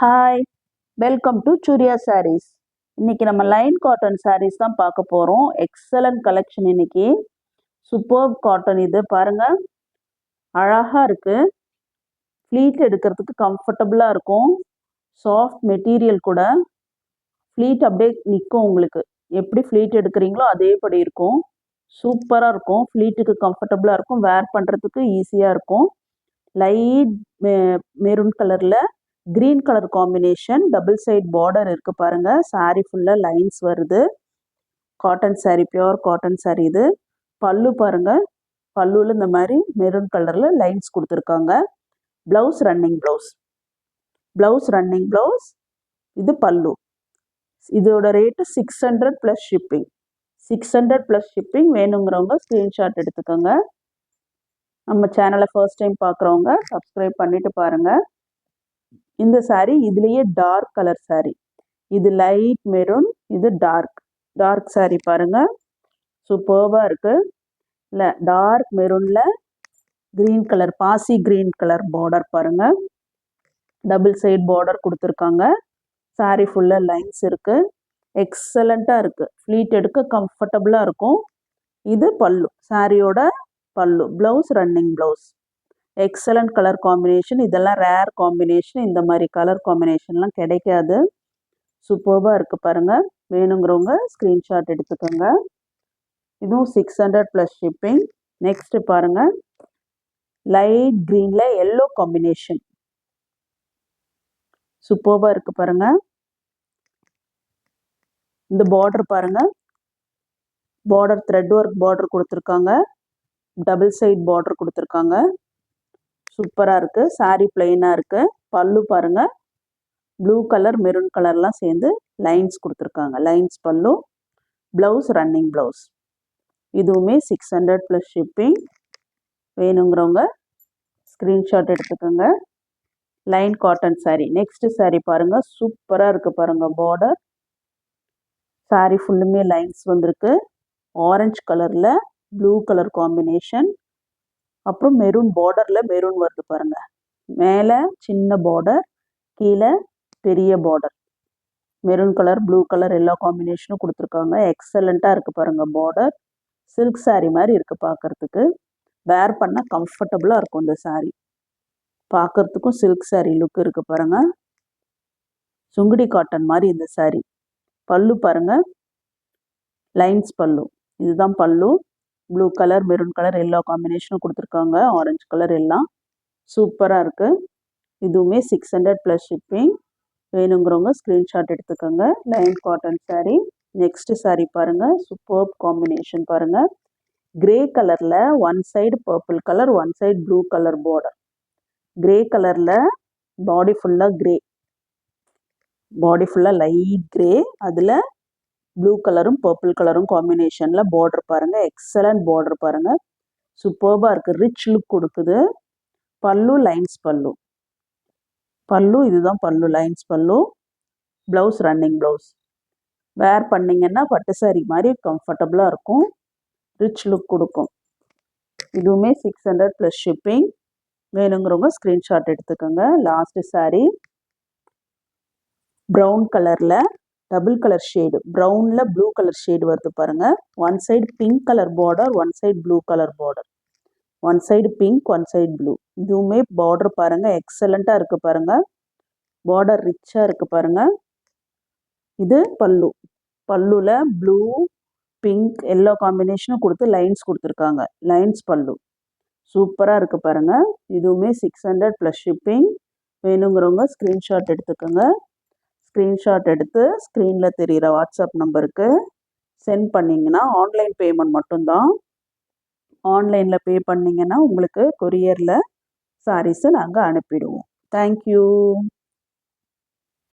Hi, welcome to Surya sarees. இன்னைக்கு நம்ம line cotton sarees தான் பார்க்க போகிறோம். எக்ஸலண்ட் கலெக்ஷன் இன்னைக்கு. சூப்பர்ப் காட்டன் இது பாருங்க, அழகாக இருக்கு. ஃப்ளீட் எடுக்கிறதுக்கு கம்ஃபர்டபுளாக இருக்கும். சாஃப்ட் மெட்டீரியல் கூட. ஃப்ளீட் அப்படியே நிற்கும் உங்களுக்கு. எப்படி ஃப்ளீட் எடுக்கிறீங்களோ அதேபடி இருக்கும். சூப்பராக இருக்கும். ஃப்ளீட்டுக்கு கம்ஃபர்டபுளாக இருக்கும். வேர் பண்ணுறதுக்கு ஈஸியாக இருக்கும். லைட் மெரூன் கலரில் green colour combination, double side border இருக்கு பாருங்க. சாரி ஃபுல்லாக லைன்ஸ் வருது. Cotton sari, pure cotton sari இது. பல்லு பாருங்க, பல்லுவில் இந்த மாதிரி மெரூன் கலரில் லைன்ஸ் கொடுத்துருக்காங்க. Blouse running blouse, blouse running blouse. இது பல்லு. இதோட rate 600 plus shipping. 600 plus shipping. வேணுங்கிறவங்க ஸ்க்ரீன்ஷாட் எடுத்துக்கோங்க. நம்ம சேனலை ஃபர்ஸ்ட் டைம் பார்க்குறவங்க சப்ஸ்கிரைப் பண்ணிட்டு பாருங்கள். இந்த சாரீ இதுலேயே டார்க் கலர் சாரீ. இது லைட் மெரூன், இது டார்க் சாரீ பாருங்க. சூப்பர்பாக இருக்கு. இல்லை டார்க் மெரூனில் க்ரீன் கலர், பாசி க்ரீன் கலர் பார்டர் பாருங்க. டபுள் சைட் பார்டர் கொடுத்துருக்காங்க. சாரீ ஃபுல்லாக லைன்ஸ் இருக்கு. எக்ஸலண்ட்டாக இருக்கு. ஃப்ளீட் எடுக்க கம்ஃபர்டபுளாக இருக்கும். இது பல்லு, சாரியோட பல்லு. Blouse running blouse. Excellent colour combination. இதெல்லாம் ரேர் காம்பினேஷன். இந்த மாதிரி கலர் காம்பினேஷன்லாம் கிடைக்காது. சூப்பர்பாக இருக்குது பாருங்கள். வேணுங்கிறவங்க ஸ்க்ரீன்ஷாட் எடுத்துக்கோங்க. இதுவும் 600 ப்ளஸ் ஷிப்பிங். நெக்ஸ்ட்டு பாருங்கள், லைட் க்ரீனில் எல்லோ காம்பினேஷன். சூப்பர்பாக இருக்குது பாருங்கள். இந்த பார்டர் பாருங்கள், பார்டர் த்ரெட் ஒர்க் பார்டர் கொடுத்துருக்காங்க. டபுள் சைட் பார்டர் கொடுத்துருக்காங்க. சூப்பராக இருக்குது. சாரீ பிளெயினாக இருக்குது. பல்லு பாருங்கள், ப்ளூ கலர் மெரூன் கலர்லாம் சேர்ந்து லைன்ஸ் கொடுத்துருக்காங்க. லைன்ஸ் பல்லு. Blouse running blouse. இதுவுமே 600 ப்ளஸ் ஷிப்பிங். வேணுங்கிறவங்க ஸ்க்ரீன்ஷாட் எடுத்துக்கோங்க. Line cotton sari. Next sari பாருங்கள், சூப்பராக இருக்குது பாருங்கள். பார்டர் சாரீ ஃபுல்லுமே லைன்ஸ் வந்திருக்கு. ஆரஞ்சு கலரில் ப்ளூ கலர் காம்பினேஷன். அப்புறம் மெரூன் பார்டரில் மெரூன் வருது பாருங்க. மேலே சின்ன பார்டர், கீழே பெரிய border. Maroon colour, blue colour எல்லா காம்பினேஷனும் கொடுத்துருக்காங்க. எக்ஸலண்ட்டாக இருக்குது பாருங்கள். பார்டர் சில்க் சாரீ மாதிரி இருக்குது பார்க்குறதுக்கு. வேர் பண்ணால் கம்ஃபர்டபுளாக இருக்கும் இந்த சாரீ. பார்க்குறதுக்கும் சில்க் சாரீ லுக் இருக்குது பாருங்கள். சுங்குடி காட்டன் மாதிரி இந்த சாரீ. பல்லு பாருங்கள், லைன்ஸ் பல்லு. இதுதான் பல்லு. ப்ளூ கலர், மெரூன் கலர் எல்லா காம்பினேஷனும் கொடுத்துருக்காங்க. ஆரஞ்சு கலர் எல்லாம் சூப்பராக இருக்குது. இதுவுமே 600 ப்ளஸ் ஷிப்பிங். வேணுங்கிறவங்க ஸ்க்ரீன்ஷாட் எடுத்துக்கோங்க. Line cotton sari. Next sari பாருங்கள், சூப்பர்ப் காம்பினேஷன் பாருங்கள். கிரே கலரில் one side purple colour, one side blue colour border. Grey கலரில் பாடி ஃபுல்லாக கிரே, பாடி ஃபுல்லாக லைட் கிரே. அதில் ப்ளூ கலரும் பர்பிள் கலரும் காம்பினேஷனில் பார்டர் பாருங்கள். எக்ஸலண்ட் பார்டர் பாருங்கள். சூப்பர்பாக இருக்குது. ரிச் லுக் கொடுக்குது. பல்லு லைன்ஸ் பல்லு. பல்லு இதுதான் பல்லு, லைன்ஸ் பல்லு. Blouse running blouse. வேர் பண்ணிங்கன்னா பட்டு சாரீ மாதிரி கம்ஃபர்டபுளாக இருக்கும். ரிச் லுக் கொடுக்கும். இதுவுமே 600 ப்ளஸ் ஷிப்பிங். வேணுங்கிறவங்க ஸ்க்ரீன்ஷாட் எடுத்துக்கோங்க. லாஸ்ட்டு சாரீ ப்ரௌன் கலரில் டபுள் கலர் ஷேடு, ப்ரௌனில் ப்ளூ கலர் ஷேடு வருது பாருங்கள். One side pink colour border, one side blue colour border. One side pink, one side blue. இதுவுமே பார்டர் பாருங்கள். எக்ஸலண்ட்டாக இருக்குது பாருங்கள். பார்டர் ரிச்சாக இருக்குது பாருங்கள். இது பல்லு. பல்லுவில் ப்ளூ, பிங்க் எல்லா காம்பினேஷனும் கொடுத்து லைன்ஸ் கொடுத்துருக்காங்க. லைன்ஸ் பல்லு. சூப்பராக இருக்குது பாருங்கள். இதுவுமே 600 ப்ளஸ் ஷிப்பிங். வேணுங்கிறவங்க ஸ்க்ரீன்ஷாட் எடுத்துக்கோங்க. ஸ்க்ரீன்ஷாட் எடுத்து ஸ்க்ரீனில் தெரிகிற வாட்ஸ்அப் நம்பருக்கு சென்ட் பண்ணிங்கன்னா ஆன்லைன் பேமெண்ட் மட்டும்தான். ஆன்லைனில் பே பண்ணிங்கன்னா உங்களுக்கு கொரியரில் சாரீஸை நாங்கள் அனுப்பிடுவோம். தேங்க்யூ.